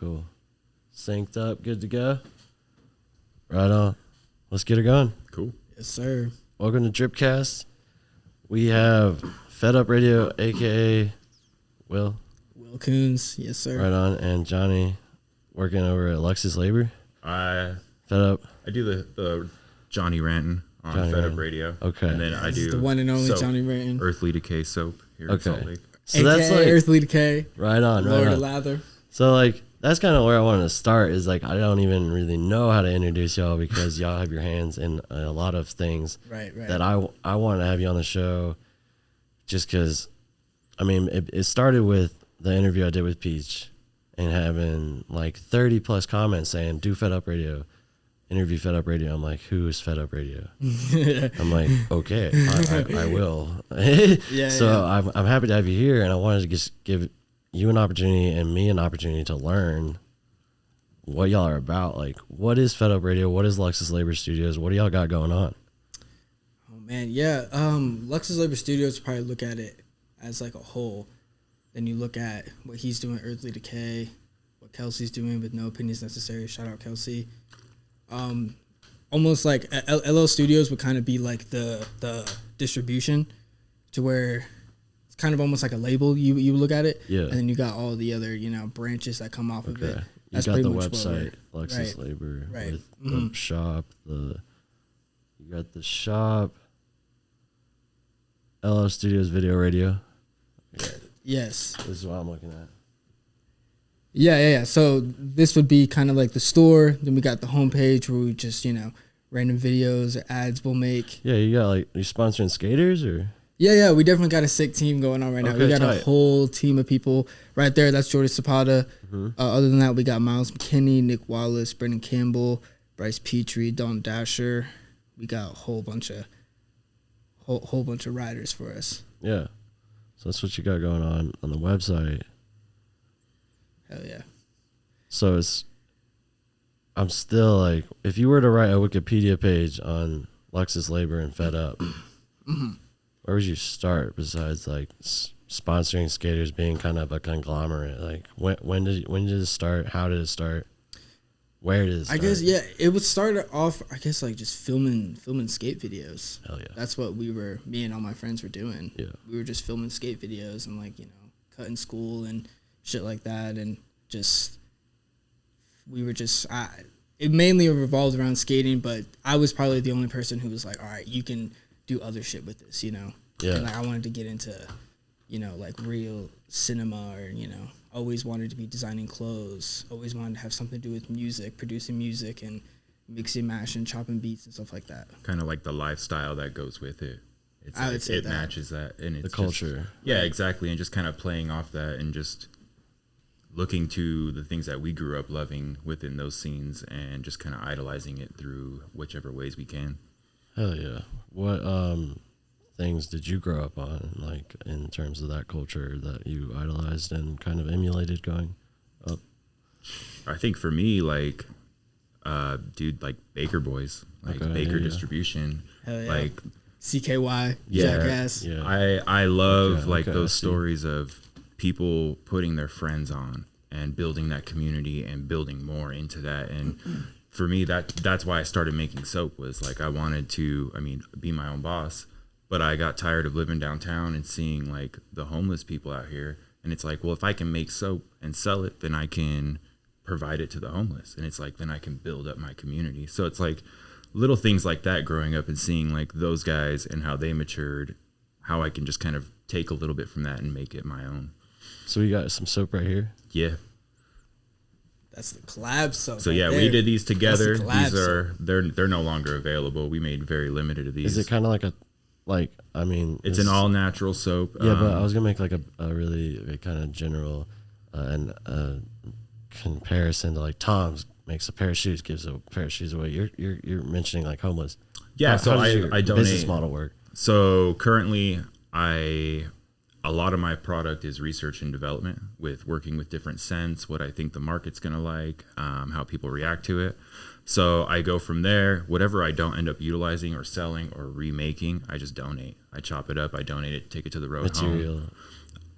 Cool. Synced up, good to go. Right on. Let's get it going. Cool. Yes, sir. Welcome to Dripcast. We have Fed Up Radio, aka Will Kuhns. Yes, sir. Right on, and Jonny working over at Luxus Labor. Fed Up. I do the Jonny ranting on Jonny Fed ranting. Up Radio. Okay. And then I do the one and only soap, Jonny ranting. Earthly Decay soap here in Salt Lake. So AKA that's like Earthly Decay. right on, Lord right of on. Lather. So like that's kind of where I wanted to start. Is like I don't even really know how to introduce y'all because y'all have your hands in a lot of things. Right. That I wanted to have you on the show, just because. I mean, it started with the interview I did with Peach, and having like 30 plus comments saying do Fed Up Radio, interview Fed Up Radio. I'm like, who is Fed Up Radio? I'm like, okay, I will. I'm happy to have you here, and I wanted to just give you an opportunity and me an opportunity to learn what y'all are about. Like, what is Fed Up Radio? What is Luxus Labor Studios? What do y'all got going on? Oh man, yeah. Luxus Labor Studios, probably look at it as like a whole. Then you look at what he's doing, Earthly Decay, what Kelsey's doing with No Opinions Necessary. Shout out Kelsey. Almost like LL Studios would kind of be like the distribution, to where it's kind of almost like a label. You look at it, Yeah. And then you got all the other branches that come off of it. You got the website, Luxus Labor, right. with the shop. You got the shop, LL Studios Video Radio. Yes. This is what I'm looking at. Yeah. So this would be kind of like the store. Then we got the homepage where we just, random videos or ads we'll make. Yeah, you got you sponsoring skaters or? Yeah. We definitely got a sick team going on right now. Okay, We got tight. a whole team of people right there. That's Jordan Zapata. Other than that, we got Miles McKinney, Nick Wallace, Brendan Campbell, Bryce Petrie, Don Dasher. We got a whole bunch of riders for us. Yeah. So that's what you got going on the website. Hell yeah. So I'm still like, if you were to write a Wikipedia page on Luxus Labor and Fed Up, where would you start besides like sponsoring skaters, being kind of a conglomerate? Like when did it start? How did it start? Where did it start? I guess, it would start off, like just filming skate videos. Hell yeah. That's what me and all my friends were doing. Yeah. We were just filming skate videos and cutting school and shit like that. And it mainly revolved around skating, but I was probably the only person who was like, all right, you can do other shit with this, Yeah. And I wanted to get into, real cinema or, always wanted to be designing clothes, always wanted to have something to do with music, producing music and mixing, mashing, chopping beats and stuff like that. Kind of like the lifestyle that goes with it. I would say it that. matches that, and it's The culture. Just, yeah, exactly, and just kind of playing off that, and just looking to the things that we grew up loving within those scenes, and just kind of idolizing it through whichever ways we can. Hell yeah. What things did you grow up on, like in terms of that culture that you idolized and kind of emulated going up? I think for me, like Baker Boys, Baker Distribution, Hell yeah. like CKY, Yeah. Jackass. Yeah. I love Okay, those I see. stories of people putting their friends on and building that community and building more into that. And for me, that's why I started making soap, was like I wanted to, be my own boss, but I got tired of living downtown and seeing like the homeless people out here. And it's like, well, if I can make soap and sell it, then I can provide it to the homeless. And it's like, then I can build up my community. So it's like little things like that, growing up and seeing like those guys and how they matured, how I can just kind of take a little bit from that and make it my own. So we got some soap right here. Yeah. That's the collab soap. So right yeah, there. we did these together. That's the collab These are they're no longer available. We made very limited of these. Is it kind of like it's an all natural soap. Yeah, but I was gonna make like a really kind of general comparison to like Tom's makes a pair of shoes, gives a pair of shoes away. You're mentioning like homeless. Yeah, How so does your I donate. business model work? So currently, a lot of my product is research and development, with working with different scents, what I think the market's gonna like, how people react to it. So I go from there. Whatever I don't end up utilizing or selling or remaking, I just donate. I chop it up, I donate it, take it to the road Material. home.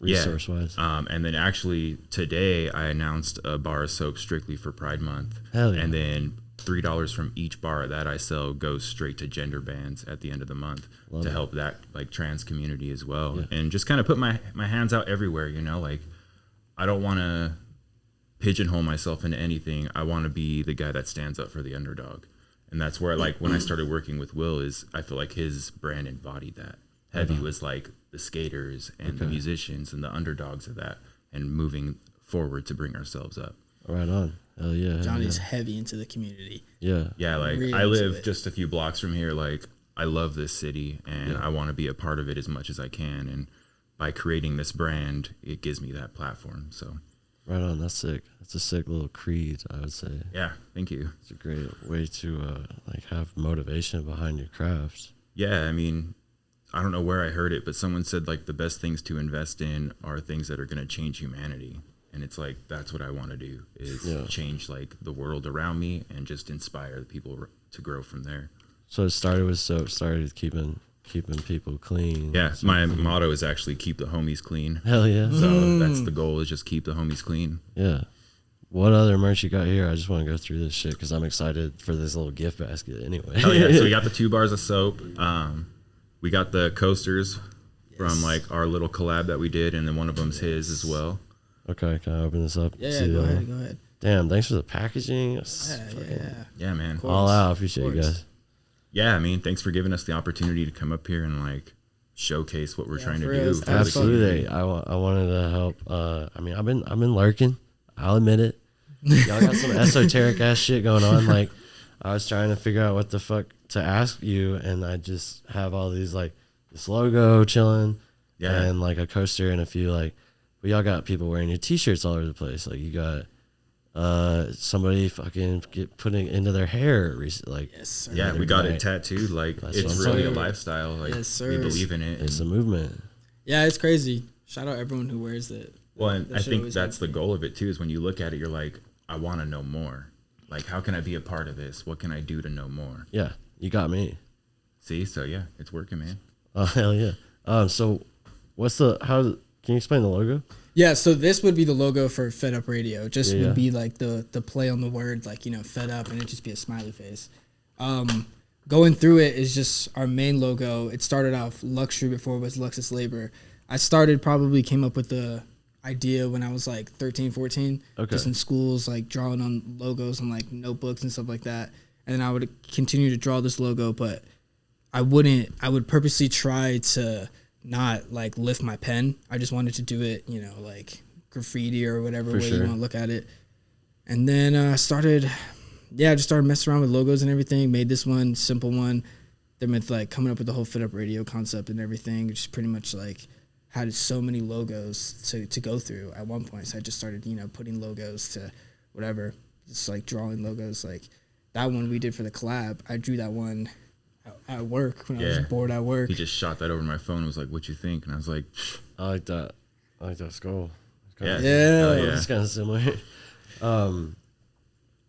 resource wise. And then actually today I announced a bar of soap strictly for Pride Month. Hell yeah. And then $3 from each bar that I sell goes straight to gender bands at the end of the month to help that like trans community as well. Yeah. And just kind of put my hands out everywhere, you know, like I don't want to pigeonhole myself into anything. I want to be the guy that stands up for the underdog. And that's where like when I started working with Will is I feel like his brand embodied that. Heavy was like the skaters and the musicians and the underdogs of that and moving forward to bring ourselves up. Right on. Hell yeah. Jonny's heavy into the community. Yeah. Yeah, like really I live just a few blocks from here. Like I love this city and I want to be a part of it as much as I can. And by creating this brand, it gives me that platform. So right on. That's sick. That's a sick little creed, I would say. Yeah, thank you. It's a great way to like have motivation behind your craft. Yeah, I mean, I don't know where I heard it, but someone said like the best things to invest in are things that are going to change humanity. And it's like, that's what I want to do is change like the world around me and just inspire the people to grow from there. So it started with soap, started keeping people clean. Yeah. My motto is actually keep the homies clean. Hell yeah. So that's the goal is just keep the homies clean. Yeah. What other merch you got here? I just want to go through this shit because I'm excited for this little gift basket anyway. Oh yeah. So we got the 2 bars of soap. We got the coasters from like our little collab that we did. And then one of them's his as well. Okay, can I open this up? Yeah, go ahead. Damn, thanks for the packaging. Yeah, man. All out. Appreciate you guys. Yeah, I mean, thanks for giving us the opportunity to come up here and like showcase what we're trying to do. Absolutely. I wanted to help. I mean, I've been lurking. I'll admit it. Y'all got some esoteric ass shit going on. Like, I was trying to figure out what the fuck to ask you, and I just have all these like this logo chilling, and like a coaster and a few like. But y'all got people wearing your t-shirts all over the place. Like you got somebody fucking putting it into their hair. Like we got it tattooed. Like it's really a lifestyle. Like we believe in it. It's a movement. Yeah, it's crazy. Shout out everyone who wears it. Well, and I think that's the goal of it too. Is when you look at it, you're like, I want to know more. Like, how can I be a part of this? What can I do to know more? Yeah, you got me. See, so yeah, it's working, man. Oh hell yeah. So, can you explain the logo? Yeah, so this would be the logo for Fed Up Radio. Just would be like the play on the word, like, you know, fed up, and it'd just be a smiley face. Going through it is just our main logo. It started off luxury before it was Luxus Labor. I came up with the idea when I was like 13, 14. Okay. Just in schools, like drawing on logos on like notebooks and stuff like that. And then I would continue to draw this logo, but I would purposely try to not like lift my pen. I just wanted to do it, you know, like graffiti or whatever way you want to look at it. And then I started messing around with logos and everything. Made this one, simple one. Then with like coming up with the whole Fit Up Radio concept and everything, just pretty much like had so many logos to go through at one point. So I just started, you know, putting logos to whatever, just like drawing logos. Like that one we did for the collab, I drew that one at work when I was bored at work. He just shot that over my phone and was like, "What you think?" And I was like, I like that skull. It's kind of similar.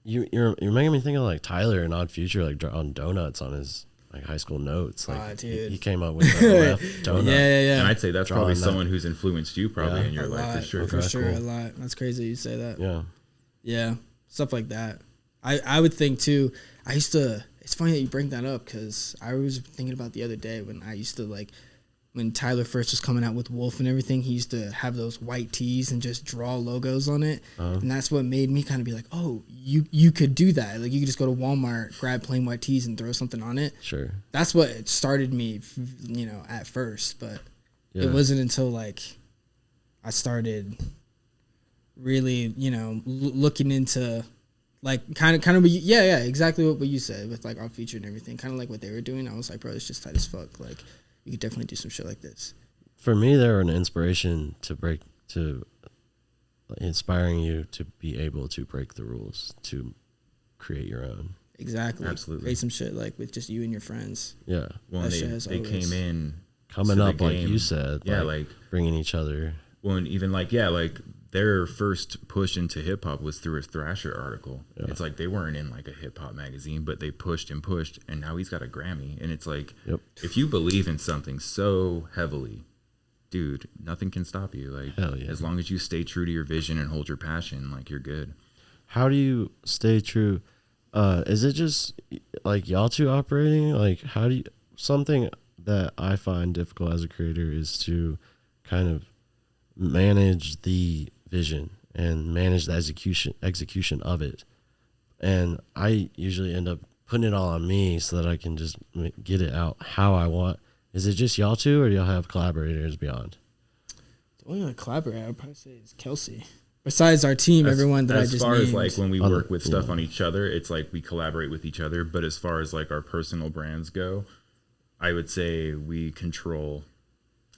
You're making me think of like Tyler in Odd Future, like drawing donuts on his like high school notes. Like he came up with a left donut. Yeah. And I'd say that's probably someone who's influenced you probably in your life for sure. For sure, a lot. That's crazy you say that. Yeah, stuff like that. I would think too. It's funny that you bring that up because I was thinking about the other day when I used to like when Tyler first was coming out with Wolf and everything. He used to have those white tees and just draw logos on it, and that's what made me kind of be like, oh, you could do that. Like you could just go to Walmart, grab plain white tees, and throw something on it. Sure. That's what started me, you know, at first, but it wasn't until like I started really, you know, looking into. Like kind of exactly what you said with like our feature and everything, kind of like what they were doing. I was like, bro, it's just tight as fuck. Like you could definitely do some shit like this. For me, they were an inspiration to inspiring you to be able to break the rules, to create your own. Exactly. Absolutely. Create some shit like with just you and your friends. Yeah. Well, they came in coming up like you said. Yeah, like bringing each other. Well, and even like like. Their first push into hip hop was through a Thrasher article. Yeah. It's like they weren't in like a hip hop magazine, but they pushed, and now he's got a Grammy. And it's like, if you believe in something so heavily, dude, nothing can stop you. Like, hell yeah. as long as you stay true to your vision and hold your passion, like, you're good. How do you stay true? Is it just like y'all two operating? Like, how do you, something that I find difficult as a creator is to kind of manage the vision and manage the execution of it. And I usually end up putting it all on me so that I can just get it out how I want. Is it just y'all two, or do y'all have collaborators beyond? The only collaborator I would probably say is Kelsey. Besides our team, everyone that I just named. As far as like when we work with stuff on each other, it's like we collaborate with each other. But as far as like our personal brands go, I would say we control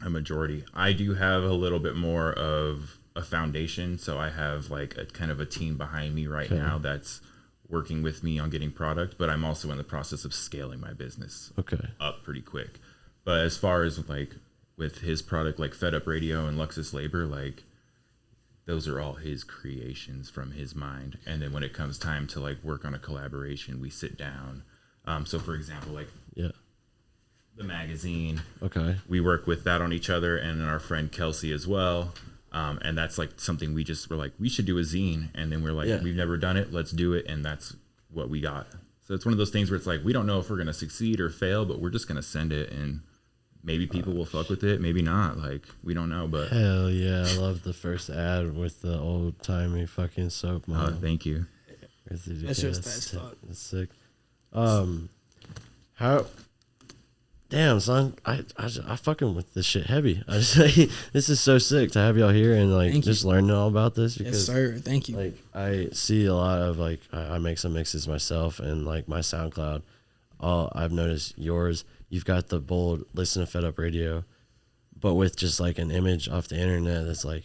a majority. I do have a little bit more of a foundation. So I have like a kind of a team behind me right now that's working with me on getting product. But I'm also in the process of scaling my business up pretty quick. But as far as like with his product, like Fed Up Radio and Luxus Labor, like those are all his creations from his mind. And then when it comes time to like work on a collaboration, we sit down. So for example, like the magazine, we work with that on each other, and our friend Kelsey as well. And that's like something we just were like, we should do a zine. And then we're like, we've never done it. Let's do it. And that's what we got. So it's one of those things where it's like, we don't know if we're going to succeed or fail, but we're just going to send it, and maybe people will fuck with it, maybe not. Like, we don't know, but hell yeah, I love the first ad with the old timey fucking soap model. Thank you. That's just as fuck. That's sick. How? Damn, son, I fucking with this shit heavy. I just this is so sick to have y'all here and like just learning all about this. Because, yes, sir. Thank you. Like, I see a lot of like I make some mixes myself, and like my SoundCloud. I've noticed yours. You've got the bold listen to Fed Up Radio, but with just like an image off the internet that's like,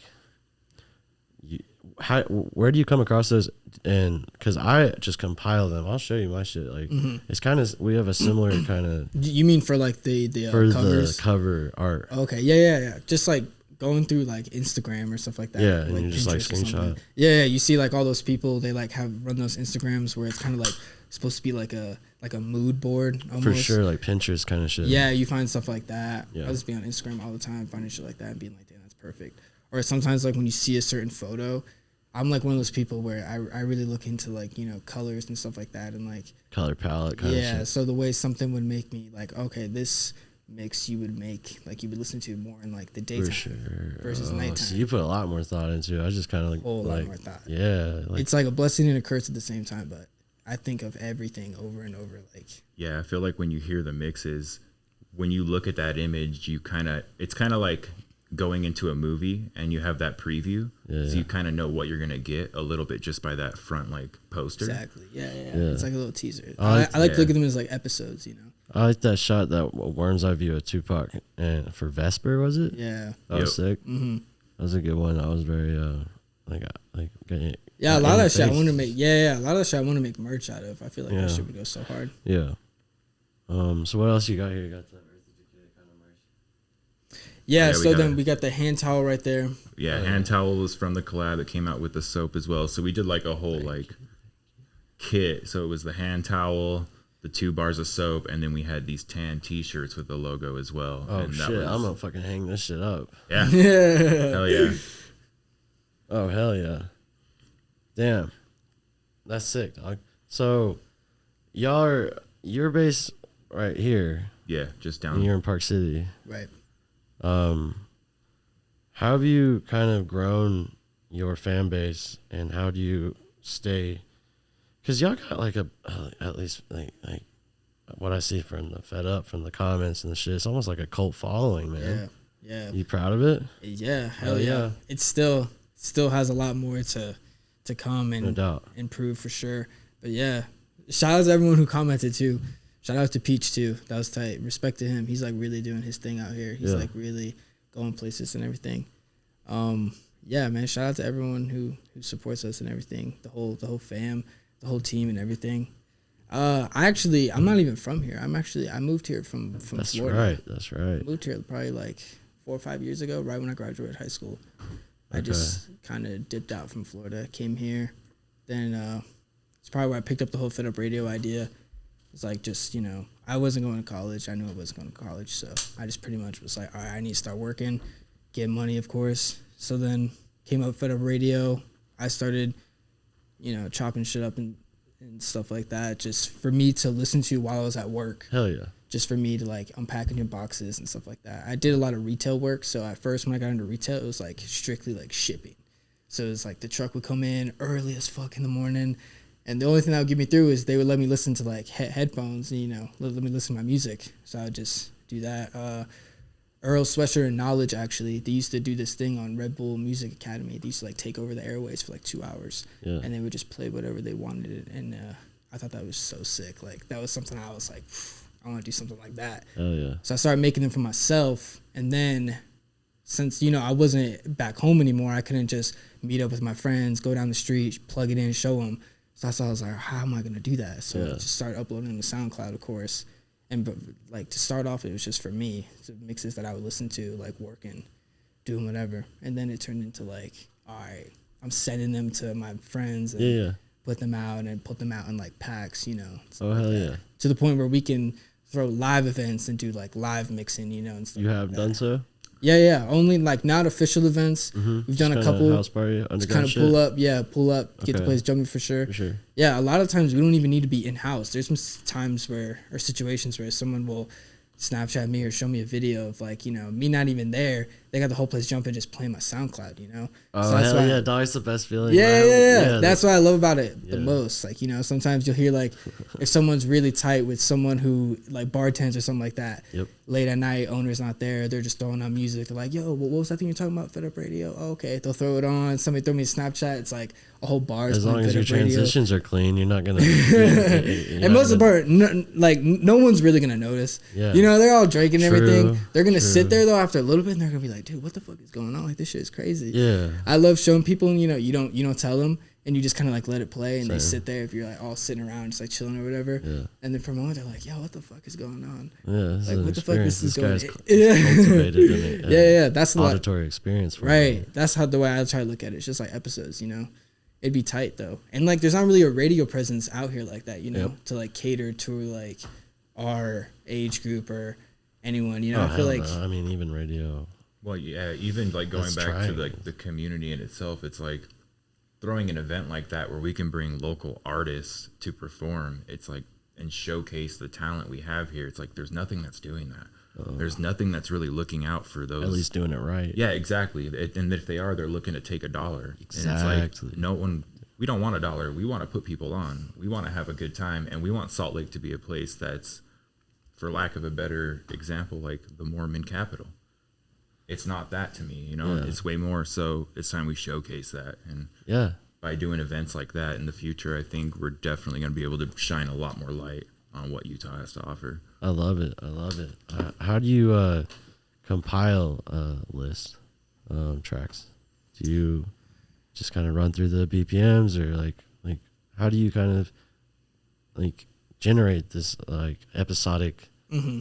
where do you come across those? And because I just compile them, I'll show you my shit. Like it's kind of, we have a similar kind of. You mean for like the for covers? The cover art? Okay, yeah. Just like going through like Instagram or stuff like that. Yeah, like and you just like screenshot. Yeah, you see like all those people, they like have run those Instagrams where it's kind of like supposed to be like a mood board almost. For sure, like Pinterest kind of shit. Yeah, you find stuff like that. Yeah. I'll just be on Instagram all the time finding shit like that and being like, damn, that's perfect. Or sometimes like when you see a certain photo, I'm like one of those people where I really look into like, you know, colors and stuff like that, and like color palette kind of shit. Yeah, so the way something would make me like, okay, this mix you would make, like you would listen to more in like the daytime versus nighttime. So you put a lot more thought into it. I just kind of like a whole lot more thought. Yeah, like, it's like a blessing and a curse at the same time, but I think of everything over and over. Like, yeah, I feel like when you hear the mixes, when you look at that image, you it's kind of like going into a movie and you have that preview, so you kind of know what you're gonna get a little bit just by that front like poster. Exactly. Yeah. It's like a little teaser. I like to look at them as like episodes, you know. I like that shot, that Worm's Eye view of Tupac and for Vesper, was it? Yeah. That was sick. Mm-hmm. That was a good one. I was very a lot of that shit I want to make. Yeah, a lot of that shit I want to make merch out of. I feel like that shit would go so hard. Yeah. So what else you got here? You got the Earthly Decay kind of merch. Yeah, so then we got the hand towel right there. Yeah, hand towel was from the collab that came out with the soap as well. So we did like a whole kit. So it was the hand towel, the 2 bars of soap, and then we had these tan t-shirts with the logo as well. Oh and shit, I'm gonna fucking hang this shit up. Yeah. Hell yeah. Oh hell yeah. Damn. That's sick, dog. So you're based right here. Yeah, just down. And you're in Park City. Right. How have you kind of grown your fan base, and how do you stay? Because y'all got like at least like what I see from the Fed Up, from the comments and the shit, it's almost like a cult following, man. Yeah. You proud of it? Yeah, hell yeah. It still has a lot more to come and no doubt. Improve for sure. But yeah, shout out to everyone who commented too. Shout out to Peach too. That was tight. Respect to him. He's like really doing his thing out here. He's like really going places and everything. Yeah, man. Shout out to everyone who supports us and everything. The whole fam, the whole team and everything. I'm not even from here. I moved here from Florida. That's right. I moved here probably like 4 or 5 years ago, right when I graduated high school. I just kind of dipped out from Florida, came here. Then it's probably where I picked up the whole Fed Up Radio idea. It's like just, you know, I wasn't going to college. I knew I wasn't going to college. So I just pretty much was like, all right, I need to start working. get money, of course. So then came up Fed Up Radio. I started, chopping shit up and stuff like that, just for me to listen to while I was at work. Hell yeah. Just for me to like unpacking your boxes and stuff like that. I did a lot of retail work. So at first when I got into retail, it was like strictly like shipping. So it was like the truck would come in early as fuck in the morning. And the only thing that would get me through is they would let me listen to like headphones, and, let me listen to my music. So I would just do that. Earl Sweatshirt and Knowledge, actually, they used to do this thing on Red Bull Music Academy. They used to like take over the airways for like 2 hours, and they would just play whatever they wanted. And I thought that was so sick. Like that was something I was like, I want to do something like that. Oh yeah. So I started making them for myself, and then since I wasn't back home anymore, I couldn't just meet up with my friends, go down the street, plug it in, show them. So I was like, how am I gonna do that? So I just started uploading to SoundCloud, of course. But like to start off, it was just for me, the mixes that I would listen to, like working, doing whatever. And then it turned into like, all right, I'm sending them to my friends and put them out in like packs, Oh hell yeah! To the point where we can throw live events and do like live mixing, and stuff. You have like done so? Yeah. Only like not official events. Mm-hmm. We've done just a couple house party, underground kind of shit. pull up, get the place jumping for sure. For sure. Yeah, a lot of times we don't even need to be in house. There's some times or situations where someone will Snapchat me or show me a video of like, me not even there. They got the whole place jumping, just playing my SoundCloud, Oh, so that's hell yeah, dog's the best feeling. Yeah. That's what I love about it the most. Like, sometimes you'll hear like if someone's really tight with someone who like bartends or something like that. Yep. Late at night, owner's not there. They're just throwing on music. They're like, yo, what was that thing you're talking about? Fed Up Radio. Oh, okay. They'll throw it on. Somebody throw me a Snapchat. It's like a whole bar. As long as your transitions are clean, you're not going to. And most of the part, no one's really going to notice. Yeah. They're all drinking and everything. They're going to sit true. there though after a little bit and they're going to be like, dude, what the fuck is going on? Like, this shit is crazy. Yeah. I love showing people, and, you don't tell them. And you just kind of like let it play, and they sit there if you're like all sitting around just like chilling or whatever. Yeah. And then for a moment they're like, "Yo, what the fuck is going on?" Yeah, this like is what the fuck experience. is This going? guy's cultivated an Yeah. That's auditory experience for right. me. That's how the way I try to look at it. It's just like episodes, It'd be tight though, and like there's not really a radio presence out here like that, to like cater to like our age group or anyone. I feel like I mean, even radio. Well, yeah, even like going That's back trying. to like the community in itself, it's like throwing an event like that where we can bring local artists to perform. It's like and showcase the talent we have here. It's like there's nothing that's doing that. There's nothing that's really looking out for those. At least doing it right. Yeah, exactly. And if they are, they're looking to take $1. Exactly. And it's like we don't want $1. We want to put people on. We want to have a good time, and we want Salt Lake to be a place that's, for lack of a better example, like the Mormon capital. It's not that to me, It's way more. So it's time we showcase that. And by doing events like that in the future, I think we're definitely going to be able to shine a lot more light on what Utah has to offer. I love it. How do you compile a list tracks? Do you just kind of run through the BPMs, or like how do you kind of like generate this like episodic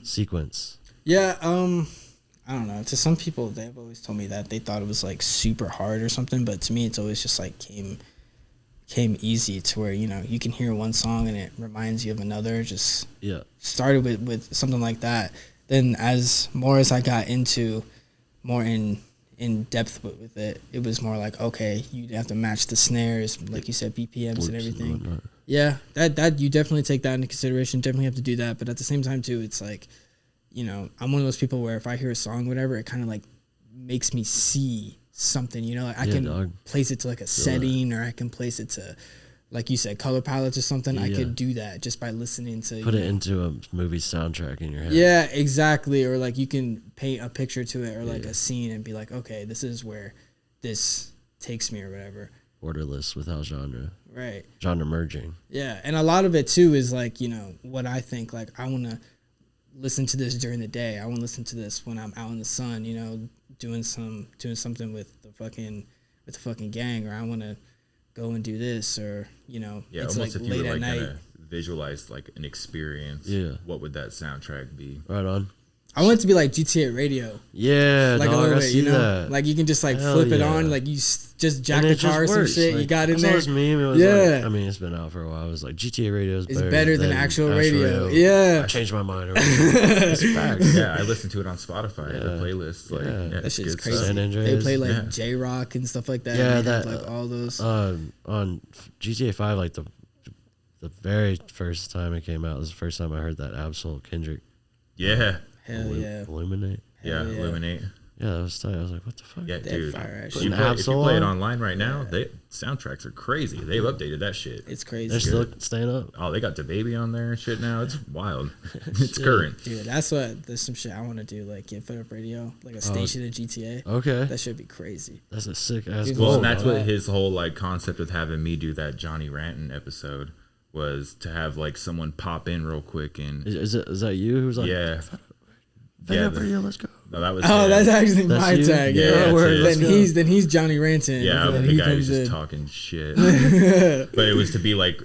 sequence? Yeah, I don't know. To some people, they've always told me that they thought it was like super hard or something, but to me, it's always just like came easy to where you can hear one song and it reminds you of another. Just started with something like that. Then as I got into more in depth with it, it was more like, okay, you have to match the snares, like you said, BPMs and everything. And yeah, that you definitely take that into consideration. Definitely have to do that, but at the same time too, it's like, I'm one of those people where if I hear a song, whatever, it kind of like makes me see something, like I can place it to like a setting, or I can place it to, like you said, color palettes or something. I could do that just by listening to. Put it into a movie soundtrack in your head. Yeah, exactly. Or like you can paint a picture to it, or like a scene, and be like, okay, this is where this takes me, or whatever. Orderless without genre. Right. Genre merging. Yeah, and a lot of it too is like, what I think. Like I want to listen to this during the day. I want to listen to this when I'm out in the sun, doing something with the fucking gang, or I want to go and do this, or it's almost like if you late were at like night. gonna visualize like an experience. What would that soundtrack be? Right on. I want it to be like GTA Radio. Yeah, Like dog, a little I bit, see you know? that. Like you can just like Hell flip it yeah. on, like you just jack And the it just car or some works. shit, Like, you got in I saw there. this meme. It was Yeah. like, I mean, it's been out for a while. It was like GTA Radio is It's better than actual radio. I Yeah. changed my mind. It's facts. Yeah, I listened to it on Spotify. The playlist, like, Yeah. yeah, That it's shit's good crazy. stuff. San They Andreas. play like Yeah. J-Rock and stuff like that. Yeah, and they have, that, like all those. On GTA 5, like the very first time it came out was the first time I heard that Absol Kendrick. Yeah, Hell yeah. Illuminate. yeah, Hell yeah. Illuminate. Yeah, that was tight. I was like, what the fuck? Yeah, That dude. fire ass If shit. you, Putting if you Absol play it on? online right now, they soundtracks are crazy. They've updated that shit. It's crazy. They're still staying up. Oh, they got DaBaby on there and shit now. It's wild. It's current. Dude, there's some shit I want to do, like get Fed Up Radio, like a station in GTA. Okay. That should be crazy. That's a sick ass Dude, goal. Well, and that's dog. what his whole like concept with having me do that Johnny Rantin episode was, to have like someone pop in real quick and Is that you who's like, yeah. Fed Yeah, Up Radio, let's go. No, that was Oh, him. that's actually That's my you? tag. Yeah, Yeah, that's word. it. Then he's Johnny Rantin. Yeah, and then the he guy comes was just in. talking shit. But it was to be like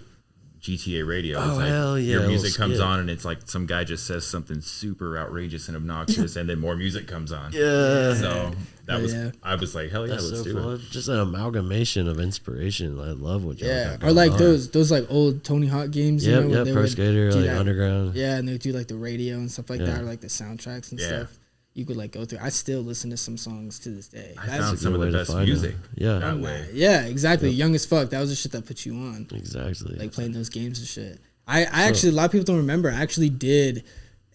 GTA Radio. It's Oh, like hell yeah, your a music little comes skit. on and it's like some guy just says something super outrageous and obnoxious and then more music comes on. Yeah. So that was, Yeah. I was like, hell yeah, That's let's so do fun. it. Just an amalgamation of inspiration. I love what y'all Yeah, got or going like on. those like old Tony Hawk games. Yep, you know, where yep, they Pro would Skater, do like that. Underground. Yeah, and they would do like the radio and stuff like Yeah. that, or like the soundtracks and Yeah. stuff. You could like go through. I still listen to some songs to this day. I That's found a some good of way the to best find music it. Yeah. that way. yeah, exactly. Young as fuck. That was the shit that put you on, Exactly. like playing those games and shit. I actually, a lot of people don't remember. I actually did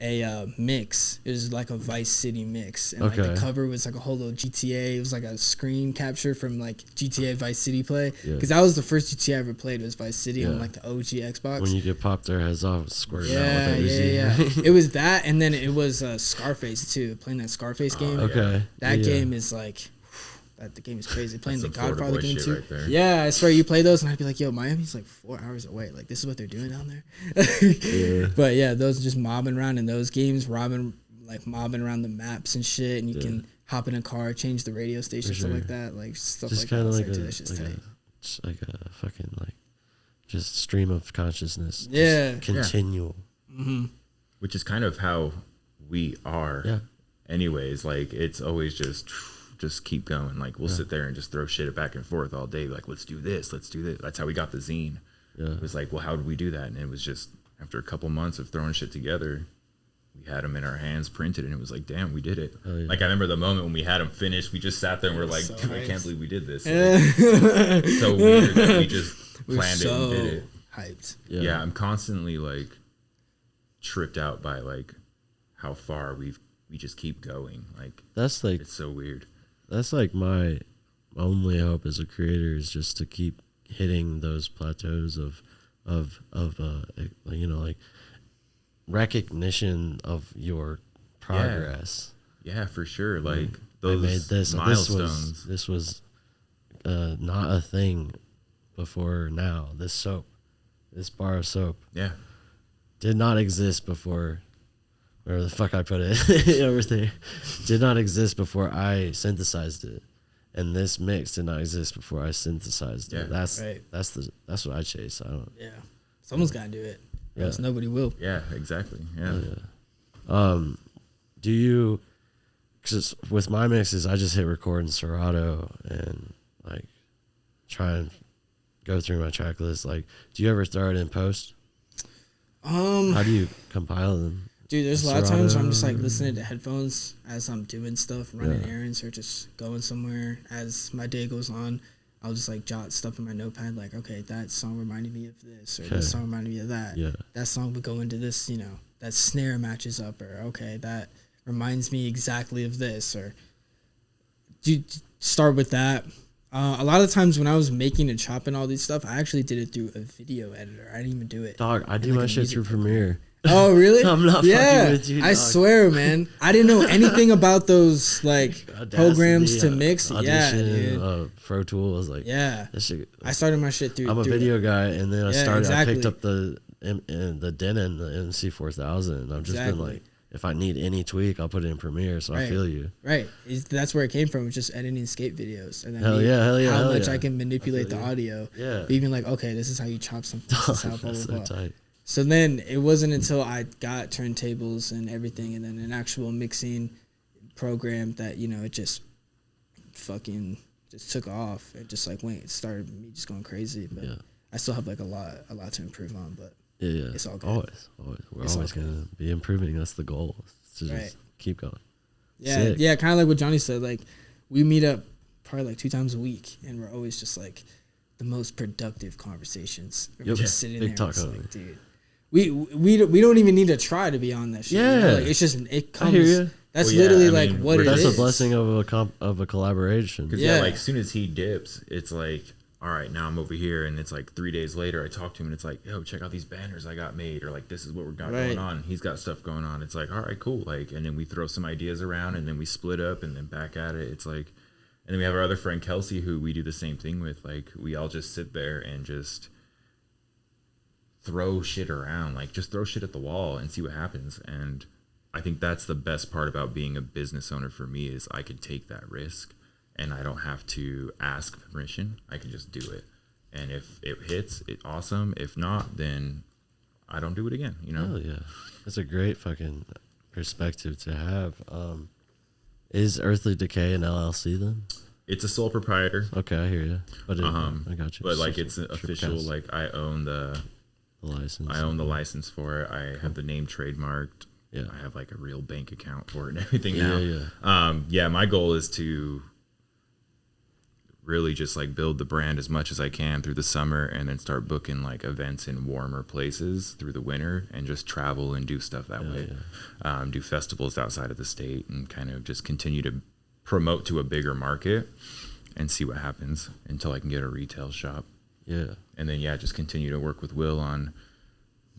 a mix. It was like a Vice City mix, and like the Okay. cover was like a whole little GTA. It was like a screen capture from like GTA Vice City play, Yeah. because that was the first GTA I ever played. Was Vice City on Yeah. like the OG Xbox. when you get popped their heads off, squirting yeah, out with yeah, that Uzi. yeah. It was that, and then it was Scarface too. Playing that Scarface game. Okay. That Yeah. game is like, the game is crazy. Playing That's the some Florida Godfather boy game shit too. right there. Yeah, I swear you play those, and I'd be like, yo, Miami's like 4 hours away. Like this is what they're doing down there. Yeah. But yeah, those just mobbing around in those games, mobbing around the maps and shit, and you can hop in a car, change the radio station, stuff sure. like that, like stuff Just like kind that. of It's like dude, that's just tight. just like a fucking like, just stream of consciousness. Just Yeah. continual. Which is kind of how we are. Yeah. Anyways, like it's always just keep going. Like we'll sit there and just throw shit back and forth all day. Like let's do this. That's how we got the zine. Yeah. It was like, well, how did we do that? And it was just after a couple months of throwing shit together, we had them in our hands printed, and it was like, damn, we did it. Hell yeah. Like I remember the moment when we had them finished, we just sat there and we're like, so dude, I hyped. can't believe we did this. Like, it's so weird that we just We're planned it and did it. hyped. Yeah. I'm constantly like tripped out by like how far we just keep going. Like That's like it's so weird. that's like my only hope as a creator is just to keep hitting those plateaus of you know, like recognition of your progress. Yeah, for sure. Like I those made this. milestones. This was not a thing before now. This soap, this bar of soap, Yeah. did not exist before. Wherever the fuck I put it over there, did not exist before I synthesized it, and this mix did not exist before I synthesized it. Yeah. That's what I chase. I don't. Yeah, someone's gotta do it. Yeah. Else nobody will. Yeah, exactly. Yeah. Do you? Because with my mixes, I just hit record in Serato and like try and go through my track list. Like, do you ever throw it in post? How do you compile them? Dude, there's a lot of times where I'm just like Serato. listening to headphones as I'm doing stuff, running errands, or just going somewhere. As my day goes on, I'll just like jot stuff in my notepad, like, okay, that song reminded me of this, or Okay. this song reminded me of that. Yeah. That song would go into this, you know, that snare matches up, or okay, that reminds me exactly of this, or you start with that. A lot of times when I was making and chopping all these stuff, I actually did it through a video editor. I didn't even do it. Dog, I do like my a shit music through program. Premiere. Oh, really? I'm not fucking with you, I dog. swear, man. I didn't know anything about those like Audacity, programs to mix. Yeah, Audition, dude. Pro Tool was like, Yeah. that shit. I started my shit through. I'm a through video guy, and then I Yeah, started. I picked exactly. up the Denon, the MC4000. And I've just been Exactly. like, if I need any tweak, I'll put it in Premiere. So I Right. feel you. Right. That's where it came from. Was just editing skate videos, and then Hell yeah, hell yeah, how hell much yeah. I can manipulate the you. audio. Yeah. Being like, okay, this is how you chop something. This is how blah That's blah so blah. tight. So then it wasn't until I got turntables and everything and then an actual mixing program that, you know, it just fucking just took off. It just like it started me just going crazy. But I still have like a lot to improve on, but it's all good. Always. We're always going to be improving. That's the goal. To just keep going. Yeah. Sick. Yeah. Kind of like what Jonny said. Like we meet up probably like 2 times a week and we're always just like the most productive conversations. We're just sitting Big there. Talk Like, dude, we don't even need to try to be on that shit. Yeah. You know? Like, it's just, it comes. I hear you. That's literally I mean, like what it That's is. a blessing of a collaboration. Because like as soon as he dips, it's like, all right, now I'm over here, and it's like 3 days later, I talk to him, and it's like, yo, check out these banners I got made, or like this is what we got going on. He's got stuff going on. It's like, all right, cool. Like, and then we throw some ideas around, and then we split up, and then back at it. It's like, and then we have our other friend Kelsey, who we do the same thing with. Like, we all just sit there and just throw shit around, like just throw shit at the wall and see what happens. And I think that's the best part about being a business owner for me is I could take that risk and I don't have to ask permission. I can just do it. And if it hits, it's awesome. If not, then I don't do it again, you know? Oh, yeah. That's a great fucking perspective to have. Is Earthly Decay an LLC then? It's a sole proprietor. Okay, I hear you. But I got you. But like it's an official, like I own the license. I own the license for it. I have the name trademarked. Yeah. I have like a real bank account for it and everything Yeah, now. Yeah, my goal is to really just like build the brand as much as I can through the summer and then start booking like events in warmer places through the winter and just travel and do stuff that way. Yeah. Do festivals outside of the state and kind of just continue to promote to a bigger market and see what happens until I can get a retail shop. Yeah. And then, just continue to work with Will on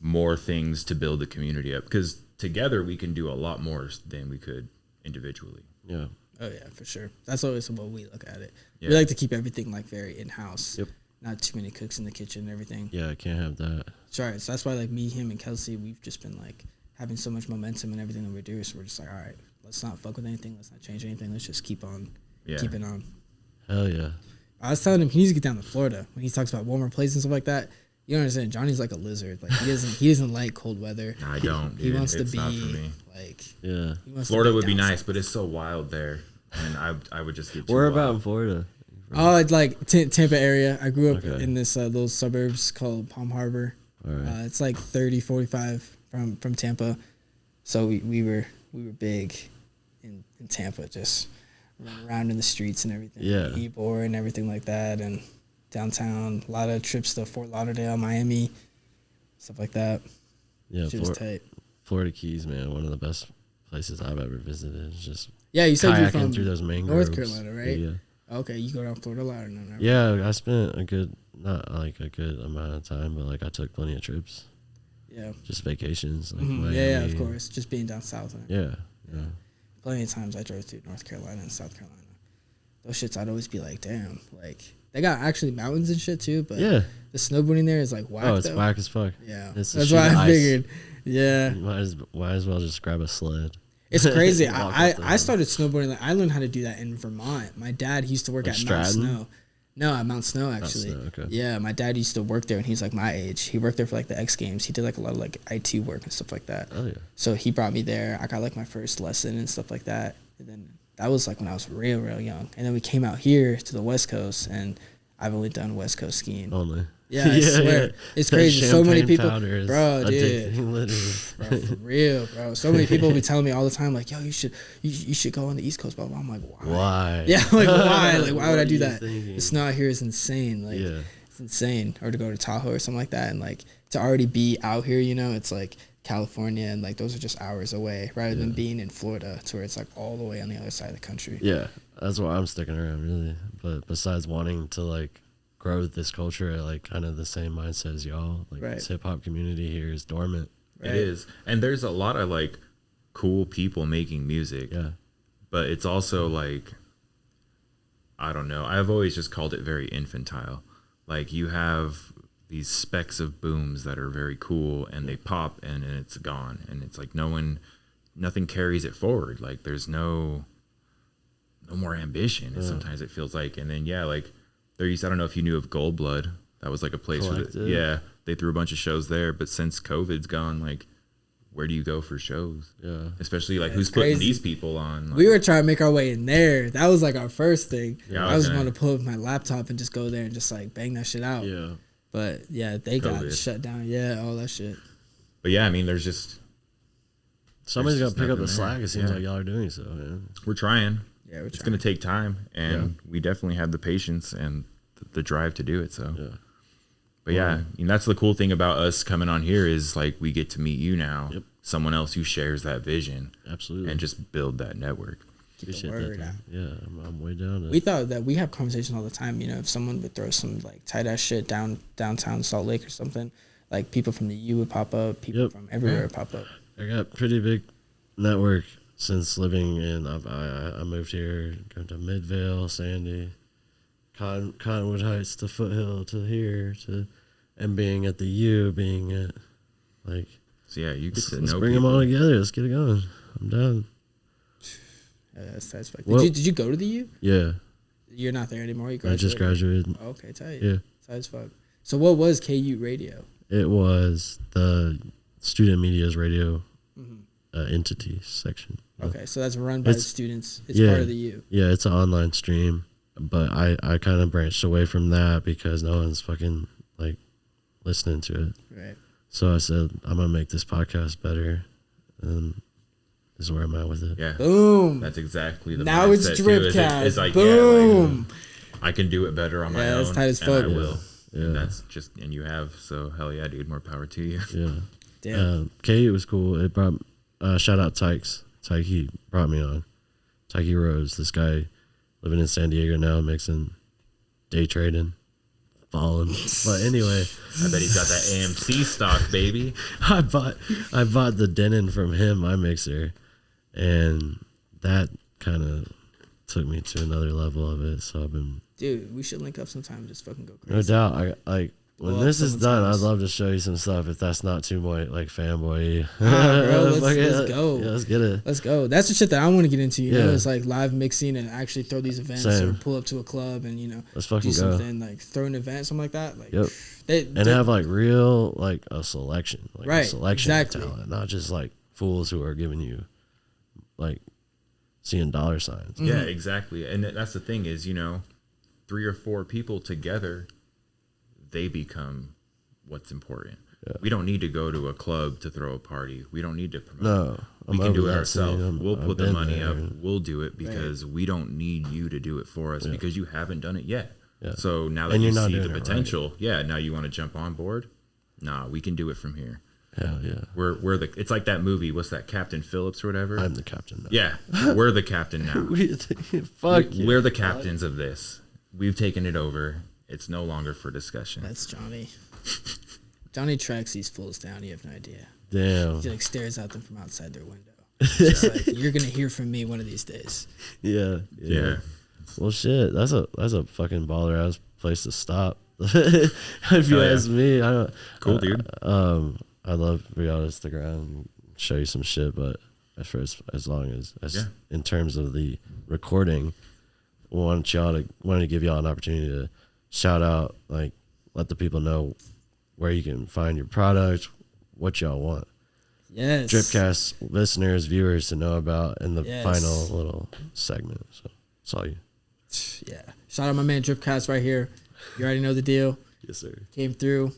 more things to build the community up because together we can do a lot more than we could individually. Yeah. Oh yeah, for sure. That's always what we look at it. Yeah. We like to keep everything like very in-house. Yep. Not too many cooks in the kitchen and everything. Yeah, I can't have that. Sorry, so that's why like me, him, and Kelsey, we've just been like having so much momentum in everything that we do. So we're just like, all right, let's not fuck with anything. Let's not change anything. Let's just keep on keeping on. Hell yeah. I was telling him he needs to get down to Florida when he talks about warmer places and stuff like that. You don't understand. Jonny's like a lizard. Like he doesn't like cold weather. No, I don't. He wants it's to not be for me. like Florida would be nice, but it's so wild there, and I would just get too Where wild. about in Florida? Oh, it's like Tampa area. I grew up Okay. in this little suburbs called Palm Harbor. All right. It's like 30, 45 from Tampa. So we were big in Tampa, just running around in the streets and everything. Yeah. Ybor and everything like that, and downtown. A lot of trips to Fort Lauderdale, Miami, stuff like that. Yeah, Shit was tight. Florida Keys, man, one of the best places I've ever visited. It's just Yeah, you said you're kayaking from through those mangroves. North Carolina, right? Yeah. Okay, you go down Florida a lot or not? Yeah, I spent not like a good amount of time, but like I took plenty of trips. Yeah. Just vacations. Like Yeah, Miami. of course. Just being down south. Right? Yeah. Plenty of times I drove through North Carolina and South Carolina. Those shits, I'd always be like, damn. Like, they got actually mountains and shit too, but the snowboarding there is like whack. Oh, it's though. whack as fuck. Yeah. It's a That's sheet why of I ice. figured. Yeah. You might as well just grab a sled. It's crazy. Walk up the I started snowboarding. Like, I learned how to do that in Vermont. My dad, he used to work Like at Stratton? Mount Snow. No, at Mount Snow, actually. Snow, okay. Yeah, my dad used to work there, and he's like my age. He worked there for like the X Games. He did like a lot of like IT work and stuff like that. Oh, yeah. So he brought me there. I got like my first lesson and stuff like that. And then that was like when I was real young. And then we came out here to the West Coast, and I've only done West Coast skiing. Only. Yeah, I swear. It's That crazy. So many champagne people. powder is Bro, dude. addicting, literally. Bro, for real, bro. So many people be telling me all the time, like, yo, you should go on the East Coast, blah, blah. I'm like, why? Why? Yeah, like, why? Like, why would I do you that? thinking? The snow out here is insane. Like, it's insane. Or to go to Tahoe or something like that. And, like, to already be out here, you know, it's like California and, like, those are just hours away rather than being in Florida to where it's, like, all the way on the other side of the country. Yeah, that's why I'm sticking around, really. But besides wanting to, like, grow this culture at, like, kind of the same mindset as y'all, like, this hip-hop community here is dormant. Right. It is. And there's a lot of, like, cool people making music. Yeah. But it's also, like, I don't know. I've always just called it very infantile. Like, you have these specks of booms that are very cool, and they pop, and it's gone. And it's like nothing carries it forward. Like, there's no more ambition. Sometimes it feels like. And then, like, there used, I don't know if you knew of Gold Blood. That was like a place Collective. where they threw a bunch of shows there. But since COVID's gone, like, where do you go for shows? Yeah. Especially like Yeah, who's it's putting crazy. these people on? Like, We were trying to make our way in there. That was like our first thing. Yeah, I was gonna- going to pull up my laptop and just go there and just like bang that shit out. Yeah. But yeah, they got COVID. shut down. Yeah, all that shit. But yeah, I mean, there's just Somebody's got just to pick up the nothing slack. there. It seems Yeah. like y'all are doing so. Yeah. we're trying. Yeah, we're It's trying. going to take time, and we definitely have the patience and the drive to do it. So, Yeah. but yeah, and that's the cool thing about us coming on here is like we get to meet you now, Yep. someone else who shares that vision, Absolutely. and just build that network. Keep the Appreciate word that. out. Yeah, I'm way down to We thought that we have conversations all the time. You know, if someone would throw some like tight ass shit downtown Salt Lake or something, like people from the U would pop up, people Yep. from everywhere Yeah. would pop up. I got pretty big network since living in. I moved here, going to Midvale, Sandy, Cottonwood Heights to Foothill to here to, and being at the U, being at like. So yeah, you get to Let's know bring them people. all together. Let's get it going. I'm down. Yeah, that's satisfying. Well- Did you go to the U? Yeah, You're not there anymore. You I just graduated. Okay, tight. Yeah, Tight as fuck. So what was KU Radio? it was the student media's radio entity section. Okay, so that's run by the It's- students. It's yeah. part of the U. Yeah, it's an online stream, but I kind of branched away from that because no one's fucking like listening to it. Right. So I said I'm gonna make this podcast better, and this is where I'm at with it. Yeah, Boom. that's exactly the Now it's mindset, too, is Dripcast. it's like, Boom. I can do it better on my Yeah, own, that's tight as and I fuck. will. Yeah. And that's just, and you have, so hell yeah, dude, more power to you. Yeah. Damn. KU was cool. It brought shout out Tykes. Tyke he brought me on. Tyke Rose, this guy living in San Diego now, mixing day trading, falling. But anyway, I bet he's got that AMC stock, baby. I bought the Denon from him, my mixer, and that kind of took me to another level of it. So I've been, Dude, we should link up sometime and just fucking go no crazy. doubt, I like when Blow up this is someone's done. house. I'd love to show you some stuff if that's not too much like fanboy. Bro, let's Fuck go. Yeah, let's get it. Let's go. That's the shit that I want to get into. You know, Yeah. it's like live mixing and actually throw these events Same. or pull up to a club and, you know, Let's do fucking go. something like throw an event, something like that. Like, Yep. And have like real like a selection, like Right, a selection exactly. of talent, not just like fools who are giving you like seeing dollar signs. Yeah, exactly. And that's the thing is, you know, 3 or 4 people together, they become what's important. Yeah. We don't need to go to a club to throw a party. We don't need to promote. No, We I'm can do over it that ourselves. scene. We'll I've put the been money there. up. We'll do it because we don't need you to do it for us because you haven't done it yet. Yeah. So now that And you you're not see the doing it right. potential, now you want to jump on board? Nah, we can do it from here. Hell yeah, We're the it's like that movie, what's that, Captain Phillips or whatever? I'm the captain now. Yeah. We're the captain now. Fuck you. We're the captains of this. We've taken it over. It's no longer for discussion. That's Johnny. Johnny tracks these fools down. You have no idea. Damn. He like stares at them from outside their window. Just like, you're gonna hear from me one of these days. Yeah, Yeah. Well, shit, that's a fucking baller ass place to stop. If you Hell yeah. ask me, I don't. Cool, dude. I'd love to be on Instagram and show you some shit, but as long as Yeah. in terms of the recording, want to give y'all an opportunity to shout out, like let the people know where you can find your product, what y'all want. Yes. Dripcast listeners, viewers to know about in the Yes. final little segment. So saw you. Yeah. Shout out my man Dripcast right here. You already know the deal. Yes, sir. Came through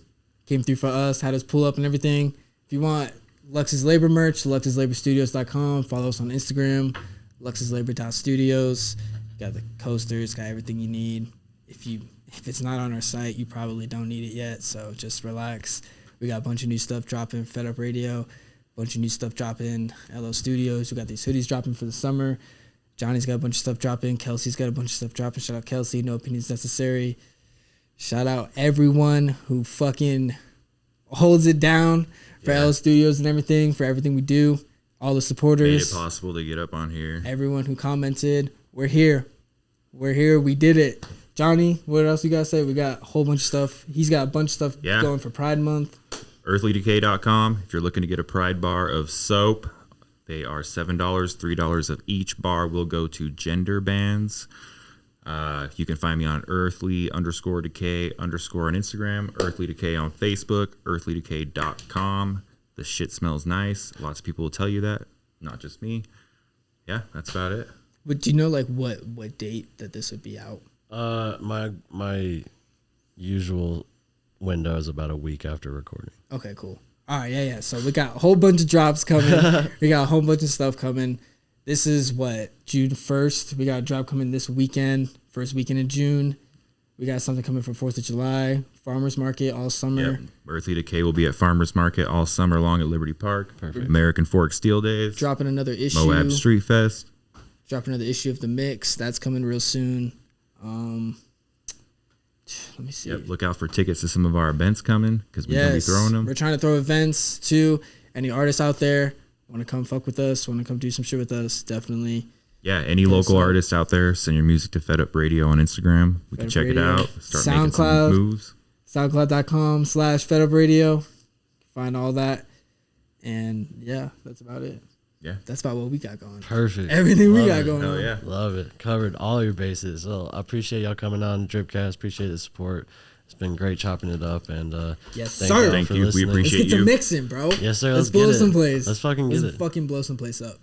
for us, had us pull up and everything. If you want Luxus Labor merch, luxuslaborstudios.com. Follow us on Instagram, luxuslabor.studios. Got the coasters, got everything you need. If it's not on our site, you probably don't need it yet, so just relax. We got a bunch of new stuff dropping, Fed Up Radio, bunch of new stuff dropping, LO Studios. We got these hoodies dropping for the summer. Johnny's got a bunch of stuff dropping. Kelsey's got a bunch of stuff dropping. Shout out Kelsey, no opinions necessary. Shout out everyone who fucking holds it down for LO Studios and everything, for everything we do. All the Made supporters, it possible to get up on here. everyone who commented. We're here. We're here. We did it. Johnny, what else you got to say? We got a whole bunch of stuff. He's got a bunch of stuff Yeah. going for Pride Month. EarthlyDecay.com. If you're looking to get a Pride bar of soap, they are $7. $3 of each bar will go to gender bands. You can find me on Earthly_Decay_ on Instagram, Earthly Decay on Facebook, earthlydecay.com. The shit smells nice. Lots of people will tell you that, not just me. Yeah, that's about it. But do you know like what date that this would be out? My usual window is about a week after recording. Okay, cool. All right, yeah. So we got a whole bunch of drops coming. We got a whole bunch of stuff coming. This is what, June 1st. We got a drop coming this weekend, first weekend in June. We got something coming for 4th of July, Farmers Market all summer. Yep. Earthly Decay will be at Farmers Market all summer long at Liberty Park. Perfect. American Fork Steel Days. Dropping another issue. Moab Street Fest. Dropping another issue of The Mix. That's coming real soon. Let me see. Yep. Look out for tickets to some of our events coming because we're going to be throwing them. We're trying to throw events too. Any artists out there want to come fuck with us, want to come do some shit with us, definitely. Yeah, any local artists out there, send your music to Fed Up Radio on Instagram. We can check it out. Start making some moves. SoundCloud.com/FedUpRadio. Find all that. And yeah, that's about it. Yeah. That's about what we got going. Perfect. Everything Love we got it. going Hell on. yeah. Love it. Covered all your bases. So I appreciate y'all coming on Dripcast. Appreciate the support. It's been great chopping it up. And Yes, thank sir. y'all Thank for you. We listening. appreciate Let's get you. to mixing, bro. Yes, sir. Let's Let's blow get it. some place. Let's fucking get it. Let's fucking blow some place up.